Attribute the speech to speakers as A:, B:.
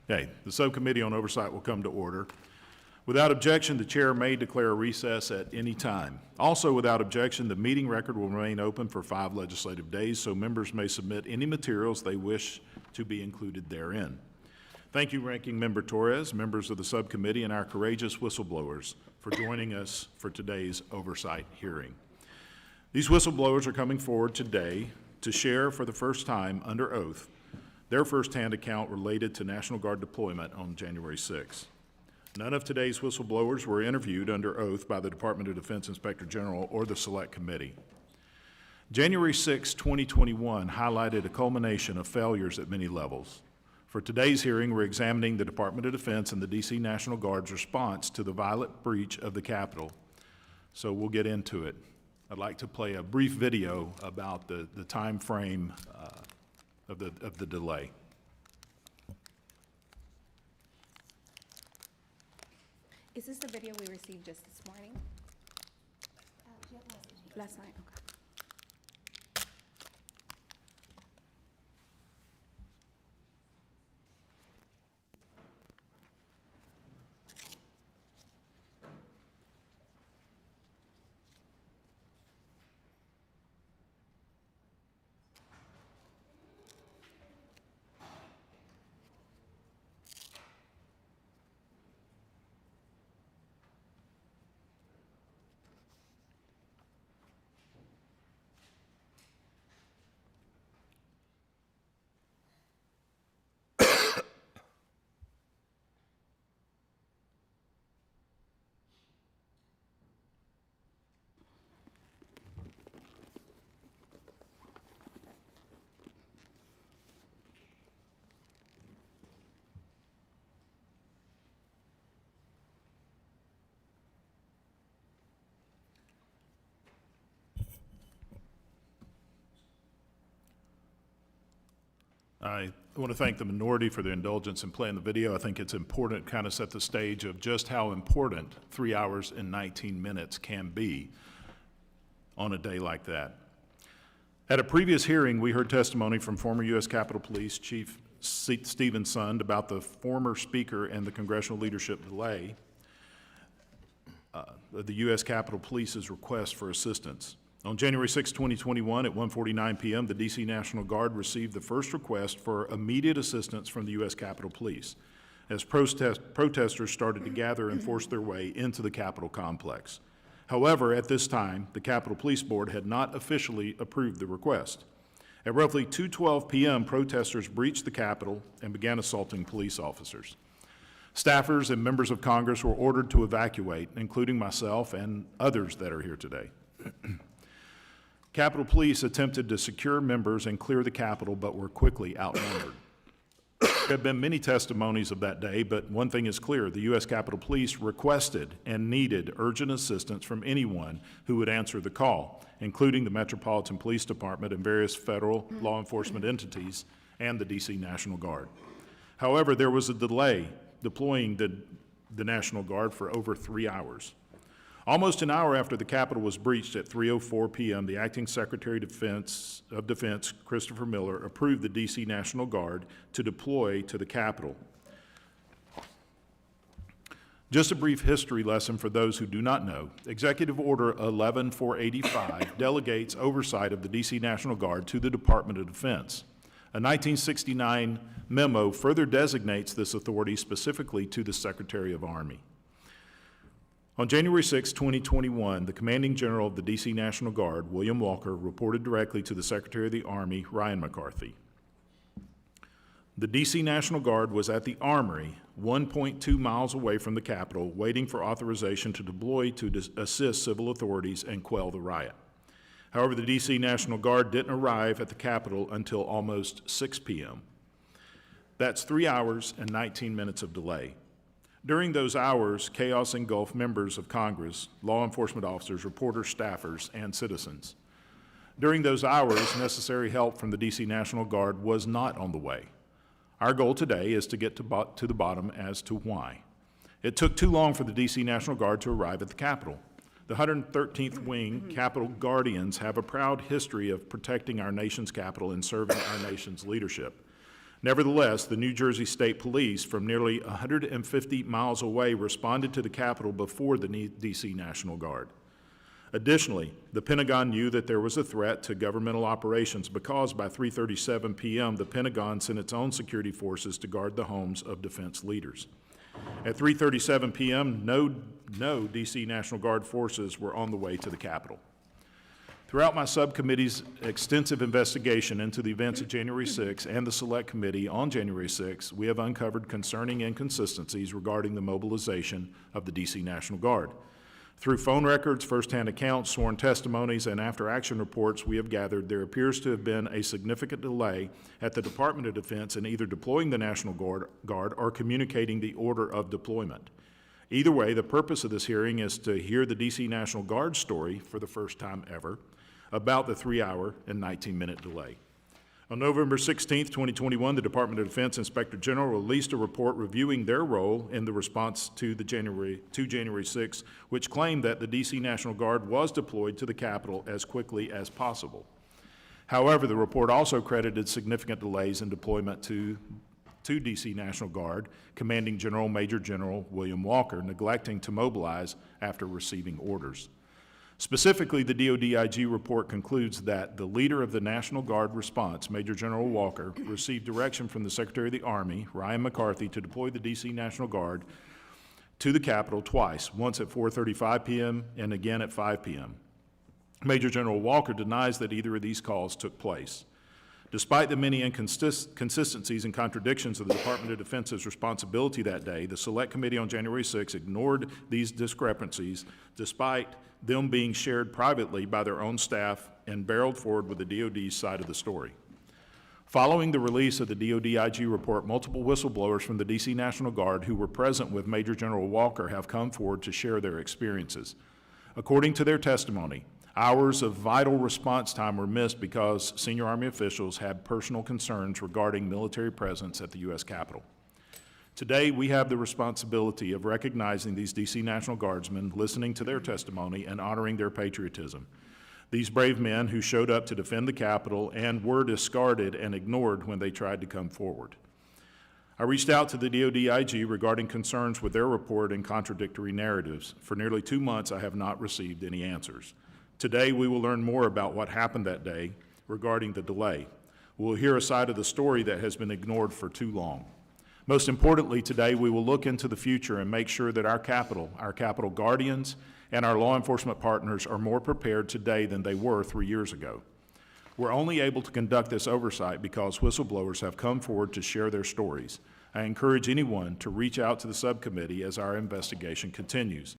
A: Okay, the subcommittee on oversight will come to order. Without objection, the chair may declare a recess at any time. Also, without objection, the meeting record will remain open for 5 legislative days, so members may submit any materials they wish to be included therein. Thank you, Ranking Member Torres, members of the subcommittee, and our courageous whistleblowers for joining us for today's oversight hearing. These whistleblowers are coming forward today to share for the first time under oath their firsthand account related to National Guard deployment on January 6th. None of today's whistleblowers were interviewed under oath by the Department of Defense Inspector General or the Select Committee. January 6, 2021 highlighted a culmination of failures at many levels. For today's hearing, we're examining the Department of Defense and the D.C. National Guard's response to the violent breach of the Capitol. So we'll get into it. I'd like to play a brief video about the time frame of the delay.
B: Is this the video we received just this morning? Last night, okay.
A: I want to thank the minority for their indulgence in playing the video. I think it's important to kind of set the stage of just how important 3 hours and 19 minutes can be on a day like that. At a previous hearing, we heard testimony from former U.S. Capitol Police Chief Stephen Sund about the former Speaker and the congressional leadership delay of the U.S. Capitol Police's request for assistance. On January 6, 2021, at 1:49 p.m., the D.C. National Guard received the first request for immediate assistance from the U.S. Capitol Police as protesters started to gather and force their way into the Capitol complex. However, at this time, the Capitol Police Board had not officially approved the request. At roughly 2:12 p.m., protesters breached the Capitol and began assaulting police officers. Staffers and members of Congress were ordered to evacuate, including myself and others that are here today. Capitol Police attempted to secure members and clear the Capitol, but were quickly outnumbered. There have been many testimonies of that day, but one thing is clear: the U.S. Capitol Police requested and needed urgent assistance from anyone who would answer the call, including the Metropolitan Police Department and various federal law enforcement entities and the D.C. National Guard. However, there was a delay deploying the National Guard for over 3 hours. Almost an hour after the Capitol was breached at 3:04 p.m., the Acting Secretary of Defense, Christopher Miller, approved the D.C. National Guard to deploy to the Capitol. Just a brief history lesson for those who do not know. Executive Order 11485 delegates oversight of the D.C. National Guard to the Department of Defense. A 1969 memo further designates this authority specifically to the Secretary of Army. On January 6, 2021, the Commanding General of the D.C. National Guard, William Walker, reported directly to the Secretary of the Army, Ryan McCarthy. The D.C. National Guard was at the Armory, 1.2 miles away from the Capitol, waiting for authorization to deploy to assist civil authorities and quell the riot. However, the D.C. National Guard didn't arrive at the Capitol until almost 6 p.m. That's 3 hours and 19 minutes of delay. During those hours, chaos engulfed members of Congress, law enforcement officers, reporters, staffers, and citizens. During those hours, necessary help from the D.C. National Guard was not on the way. Our goal today is to get to the bottom as to why. It took too long for the D.C. National Guard to arrive at the Capitol. The 113th Wing Capitol Guardians have a proud history of protecting our nation's Capitol and serving our nation's leadership. Nevertheless, the New Jersey State Police from nearly 150 miles away responded to the Capitol before the D.C. National Guard. Additionally, the Pentagon knew that there was a threat to governmental operations because by 3:37 p.m., the Pentagon sent its own security forces to guard the homes of defense leaders. At 3:37 p.m., no D.C. National Guard forces were on the way to the Capitol. Throughout my subcommittee's extensive investigation into the events of January 6 and the Select Committee on January 6, we have uncovered concerning inconsistencies regarding the mobilization of the D.C. National Guard. Through phone records, firsthand accounts, sworn testimonies, and after-action reports we have gathered, there appears to have been a significant delay at the Department of Defense in either deploying the National Guard or communicating the order of deployment. Either way, the purpose of this hearing is to hear the D.C. National Guard story for the first time ever about the 3-hour and 19-minute delay. On November 16, 2021, the Department of Defense Inspector General released a report reviewing their role in the response to January 6, which claimed that the D.C. National Guard was deployed to the Capitol as quickly as possible. However, the report also credited significant delays in deployment to D.C. National Guard, Commanding General Major General William Walker, neglecting to mobilize after receiving orders. Specifically, the DoD-IG report concludes that the leader of the National Guard response, Major General Walker, received direction from the Secretary of the Army, Ryan McCarthy, to deploy the D.C. National Guard to the Capitol twice, once at 4:35 p.m. and again at 5 p.m. Major General Walker denies that either of these calls took place. Despite the many inconsistencies and contradictions of the Department of Defense's responsibility that day, the Select Committee on January 6 ignored these discrepancies despite them being shared privately by their own staff and barreled forward with the DoD's side of the story. Following the release of the DoD-IG report, multiple whistleblowers from the D.C. National Guard who were present with Major General Walker have come forward to share their experiences. According to their testimony, hours of vital response time were missed because senior Army officials had personal concerns regarding military presence at the U.S. Capitol. Today, we have the responsibility of recognizing these D.C. National Guardsmen, listening to their testimony, and honoring their patriotism. These brave men who showed up to defend the Capitol and were discarded and ignored when they tried to come forward. I reached out to the DoD-IG regarding concerns with their report and contradictory narratives. For nearly 2 months, I have not received any answers. Today, we will learn more about what happened that day regarding the delay. We'll hear a side of the story that has been ignored for too long. Most importantly, today, we will look into the future and make sure that our Capitol guardians, and our law enforcement partners are more prepared today than they were 3 years ago. We're only able to conduct this oversight because whistleblowers have come forward to share their stories. I encourage anyone to reach out to the subcommittee as our investigation continues.